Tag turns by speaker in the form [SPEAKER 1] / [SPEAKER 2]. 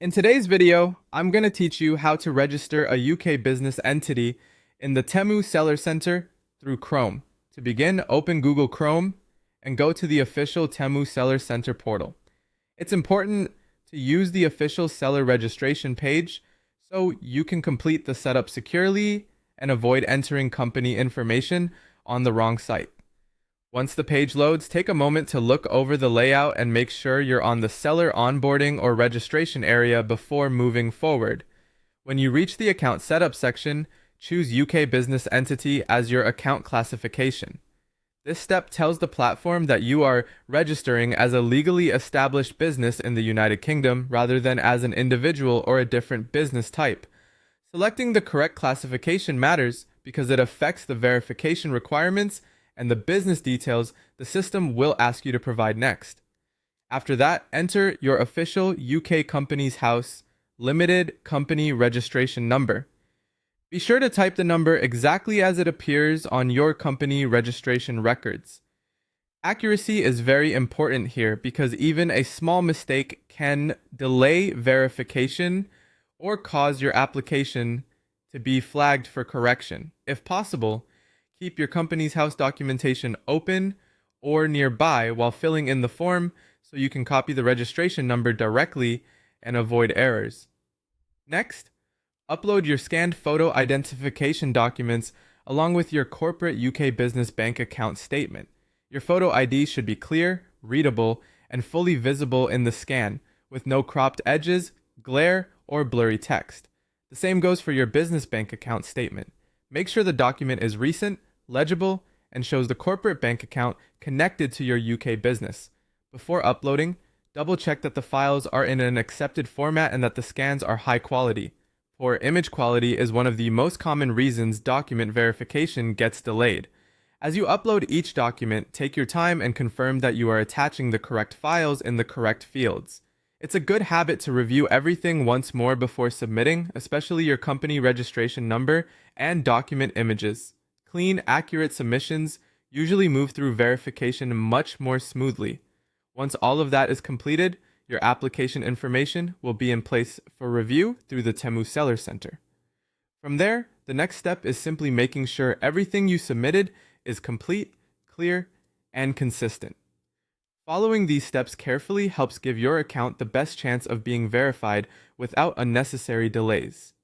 [SPEAKER 1] In today's video, I'm going to teach you how to register a UK business entity in the Temu Seller Center through Chrome. To begin, open Google Chrome and go to the official Temu Seller Center portal. It's important to use the official seller registration page so you can complete the setup securely and avoid entering company information on the wrong site. Once the page loads, take a moment to look over the layout and make sure you're on the seller onboarding or registration area before moving forward. When you reach the account setup section, choose UK Business Entity as your account classification. This step tells the platform that you are registering as a legally established business in the United Kingdom rather than as an individual or a different business type. Selecting the correct classification matters because it affects the verification requirements and the business details the system will ask you to provide next. After that, enter your official UK Companies House Limited Company Registration Number. Be sure to type the number exactly as it appears on your company registration records. Accuracy is very important here because even a small mistake can delay verification or cause your application to be flagged for correction. If possible, keep your company's house documentation open or nearby while filling in the form so you can copy the registration number directly and avoid errors. Next, upload your scanned photo identification documents along with your corporate UK business bank account statement. Your photo ID should be clear, readable, and fully visible in the scan, with no cropped edges, glare, or blurry text. The same goes for your business bank account statement. Make sure the document is recent, legible, and shows the corporate bank account connected to your UK business. Before uploading, double check that the files are in an accepted format and that the scans are high quality. Poor image quality is one of the most common reasons document verification gets delayed. As you upload each document, take your time and confirm that you are attaching the correct files in the correct fields. It's a good habit to review everything once more before submitting, especially your company registration number and document images. Clean, accurate submissions usually move through verification much more smoothly. Once all of that is completed, your application information will be in place for review through the Temu Seller Center. From there, the next step is simply making sure everything you submitted is complete, clear, and consistent. Following these steps carefully helps give your account the best chance of being verified without unnecessary delays.